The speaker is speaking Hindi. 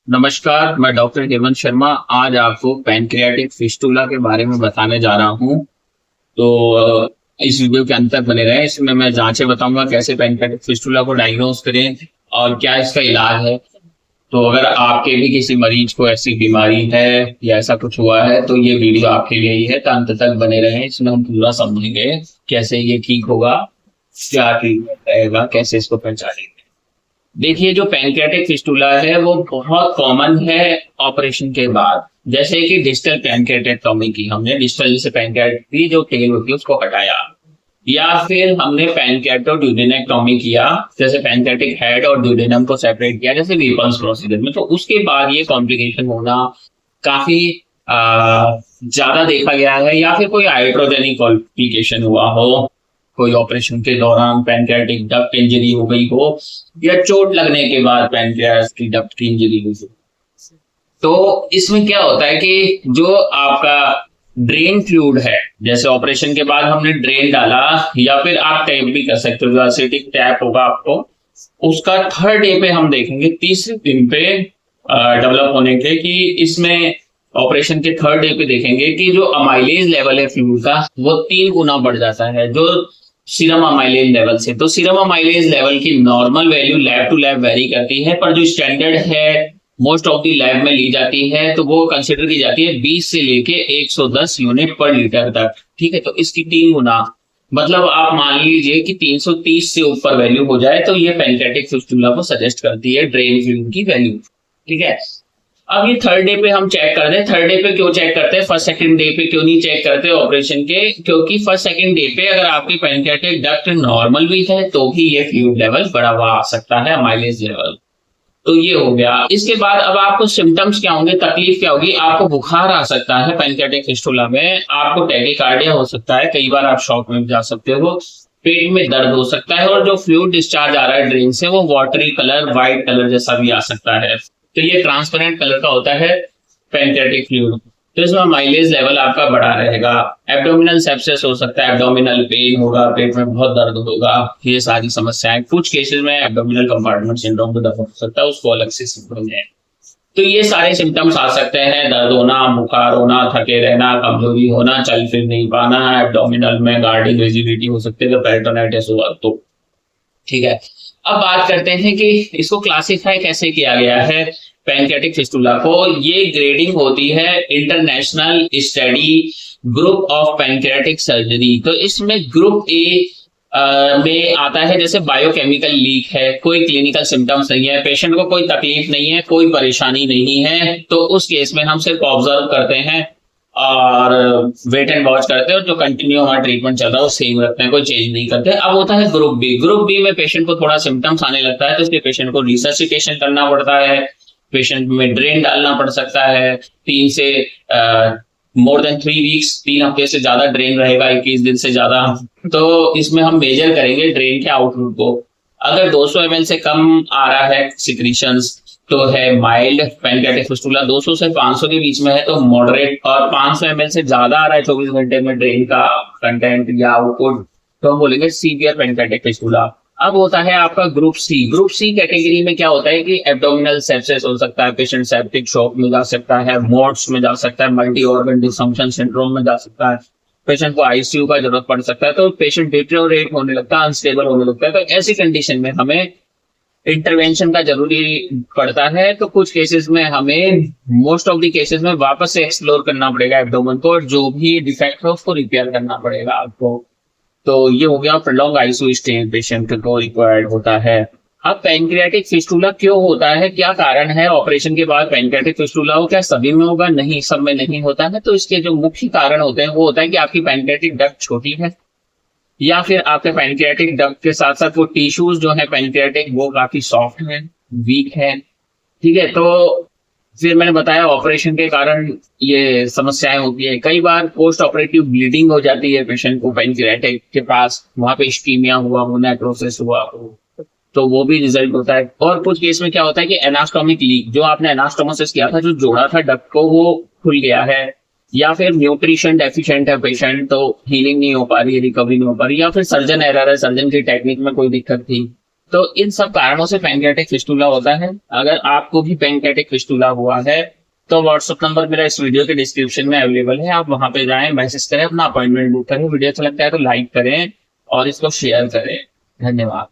नमस्कार, मैं डॉक्टर हेमंत शर्मा। आज आपको पैनक्रियाटिक फिस्टुला के बारे में बताने जा रहा हूँ। तो इस वीडियो के अंत तक बने रहें। इसमें मैं जांचें बताऊंगा कैसे पैनक्रियाटिक फिस्टुला को डायग्नोज करें और क्या इसका इलाज है। तो अगर आपके भी किसी मरीज को ऐसी बीमारी है या ऐसा कुछ हुआ है तो ये वीडियो आपके लिए ही है, तो अंत तक बने रहें। इसमें हम पूरा समझेंगे कैसे ये ठीक होगा, क्या ट्रीटमेंट रहेगा, कैसे इसको पहचानेंगे। देखिए, जो पैनक्रियाटिक फिस्टुला है वो बहुत कॉमन है ऑपरेशन के बाद। जैसे कि डिस्टल पैनक्रियाटेक्टोमी की, हमने डिस्टल जैसे पैनक्रियाट की जो टेल होती है उसको हटाया, या फिर हमने पैनक्रियाटोड्यूडेनेक्टोमी किया, जैसे पैनक्रियाटिक हेड और ड्यूडेनम को सेपरेट किया जैसे वीपल्स प्रोसीजर में। तो उसके बाद ये कॉम्प्लिकेशन होना काफी ज्यादा देखा गया है। या फिर कोई हाइड्रोजेनिक कॉम्प्लिकेशन हुआ हो, कोई ऑपरेशन के दौरान पैनक्रियाटिक डक्ट इंजरी हो गई हो, या चोट लगने के बाद पैनक्रियास की डक्ट की इंजरी हुई हो। तो इसमें क्या होता है कि जो आपका ड्रेन फ्लूइड है, जैसे ऑपरेशन के बाद हमने ड्रेन डाला, या फिर आप टैप भी कर सकते हो, जो एसिटिक टैप होगा आपको, उसका थर्ड डे पे हम देखेंगे, तीसरे दिन पे डेवलप होने के, कि इसमें ऑपरेशन के थर्ड डे पे देखेंगे कि जो अमाइलेज लेवल है फ्लूइड का वो 3 गुना बढ़ जाता है जो सीरम अमाइलेज लेवल से। तो सीरम अमाइलेज लेवल की normal value lab to lab vary करती है, पर जो स्टैंडर्ड है मोस्ट ऑफ दी लैब में ली जाती है, तो वो कंसिडर की जाती है 20 से लेके 110 यूनिट पर लीटर तक। ठीक है, तो इसकी 3 गुना, मतलब आप मान लीजिए कि 330 से ऊपर वैल्यू हो जाए तो ये पैनक्रियाटिक फिस्टुला को सजेस्ट करती है, ड्रेन फ्लूइड की वैल्यू। ठीक है, अब ये थर्ड डे पे हम चेक करते हैं। थर्ड डे पे क्यों चेक करते हैं, फर्स्ट सेकंड डे पे क्यों नहीं चेक करते ऑपरेशन के? क्योंकि फर्स्ट सेकंड डे पे अगर आपकी पैनक्रियाटिक डक्ट नॉर्मल भी है तो भी ये फ्लूइड लेवल बढ़ा हुआ आ सकता है, अमाइलेज लेवल। तो ये हो गया। इसके बाद अब आपको सिम्टम्स क्या होंगे, तकलीफ क्या होगी? आपको बुखार आ सकता है पैनक्रियाटिक फिस्टुला में, आपको टैकीकार्डिया हो सकता है, कई बार आप शॉक में जा सकते हो, पेट में दर्द हो सकता है, और जो फ्लूइड डिस्चार्ज आ रहा है ड्रेन से वो वाटरी कलर, व्हाइट कलर जैसा भी आ सकता है। तो ये ट्रांसपेरेंट कलर का होता है पैनक्रियाटिक फ्लूइड। तो इसमें माइलेज लेवल आपका बढ़ा रहेगा। एब्डोमिनल सेप्सिस हो सकता है, एब्डोमिनल पेन होगा, पेट में बहुत दर्द होगा, ये सारी समस्याएं। कुछ केसेस में एब्डोमिनल कंपार्टमेंट सिंड्रोम भी हो सकता है, उसको अलग से समझेंगे। तो ये सारे सिम्टम्स आ सकते हैं, दर्द होना, बुखार होना, थके रहना, कमजोरी होना, चल फिर नहीं पाना, एब्डोमिनल में गार्डिंग रिजिडिटी हो सकती है जब पेरिटोनाइटिस हुआ तो। ठीक है, अब बात करते हैं कि इसको क्लासिफाई कैसे किया गया है पैनक्रियाटिक फिस्टुला को। ये ग्रेडिंग होती है international study group of pancreatic surgery. तो इसमें ग्रुप ए में आता है जैसे बायोकेमिकल लीक है, कोई क्लिनिकल सिम्टम्स नहीं है, पेशेंट को कोई तकलीफ नहीं है, कोई परेशानी नहीं है, तो उस केस में हम सिर्फ ऑब्जर्व करते हैं और वेट एंड वॉच करते हैं, और जो कंटिन्यू हमारा ट्रीटमेंट चल रहा है वो सेम रखते हैं, कोई चेंज नहीं करते। अब होता है ग्रुप बी। ग्रुप बी में पेशेंट को थोड़ा सिम्टम्स आने लगता है तो इसके पेशेंट को रिसर्सिटेशन करना पड़ता है, पेशेंट में ड्रेन डालना पड़ सकता है। 3 से मोर देन 3 वीक्स, 3 हफ्ते से ज्यादा ड्रेन रहेगा, 21 दिन से ज्यादा। तो इसमें हम मेजर करेंगे ड्रेन के आउटपुट को। अगर 200 ml से कम आ रहा है सिक्रीशंस तो है माइल्ड पैनक्रियाटिक फिस्टुला, 200 से 500 के बीच में है तो मॉडरेट, और 500 ml से ज्यादा आ रहा है 24 घंटे में ड्रेन का कंटेंट या आउटपुट तो हम बोलेंगे सीवियर पैनक्रियाटिक फिस्टुला। अब होता है आपका group C. Group C category में क्या होता है कि एब्डोमिनल सेप्सिस हो सकता है, पेशेंट सेप्टिक शॉक में जा सकता है, मोड्स में जा सकता है, मल्टी ऑर्गन डिसफंक्शन सिंड्रोम में जा सकता है, पेशेंट को आईसीयू का जरूरत पड़ सकता है, तो पेशेंट डिटेरियोरेट होने लगता है, अनस्टेबल होने लगता है। तो ऐसी कंडीशन में हमें इंटरवेंशन का जरूरी पड़ता है। तो कुछ केसेस में हमें, मोस्ट ऑफ द केसेस में, वापस से एक्सप्लोर करना पड़ेगा एब्डोमेन को, और जो भी डिफेक्ट है उसको रिपेयर करना पड़ेगा आपको। तो ये हो गया, प्रोलॉन्ग आईसीयू स्टे पेशेंट को रिक्वायर्ड होता है। अब पैनक्रियाटिक फिस्टुला क्यों होता है, क्या कारण है ऑपरेशन के बाद पैनक्रियाटिक फिस्टुला हो? क्या सभी में होगा? नहीं, सब में नहीं होता है। तो इसके जो मुख्य कारण होते हैं वो होता है कि आपकी पैनक्रियाटिक डक्ट छोटी है, या फिर आपके पैनक्रियाटिक डक्ट के साथ साथ वो टिश्यूज जो है पैनक्रियाटिक वो काफी सॉफ्ट है, वीक है। ठीक है, तो फिर मैंने बताया ऑपरेशन के कारण ये समस्याएं होती है। कई बार पोस्ट ऑपरेटिव ब्लीडिंग हो जाती है पेशेंट को पैनक्रियाटिक के पास, वहां पे इस्कीमिया हुआ हो, नेक्रोसिस हुआ हो, तो वो भी रिजल्ट होता है। और कुछ केस में क्या होता है कि एनास्टोमिक लीक, जो आपने एनास्टोमोसिस किया था, जो जोड़ा था डक्ट को, वो खुल गया है, या फिर न्यूट्रिशन डेफिशिएंट है पेशेंट, तो हीलिंग नहीं हो पा रही है, रिकवरी नहीं हो पा रही, या फिर सर्जन एरर है, सर्जन की टेक्निक में कोई दिक्कत थी। तो इन सब कारणों से पैनक्रियाटिक फिस्टुला होता है। अगर आपको भी पैनक्रियाटिक फिस्टुला हुआ है तो व्हाट्सएप नंबर मेरा इस वीडियो के डिस्क्रिप्शन में अवेलेबल है, आप वहां पे जाएं, मैसेज करें, अपना अपॉइंटमेंट बुक करें। वीडियो अच्छा लगता है तो लाइक करें और इसको शेयर करें। धन्यवाद।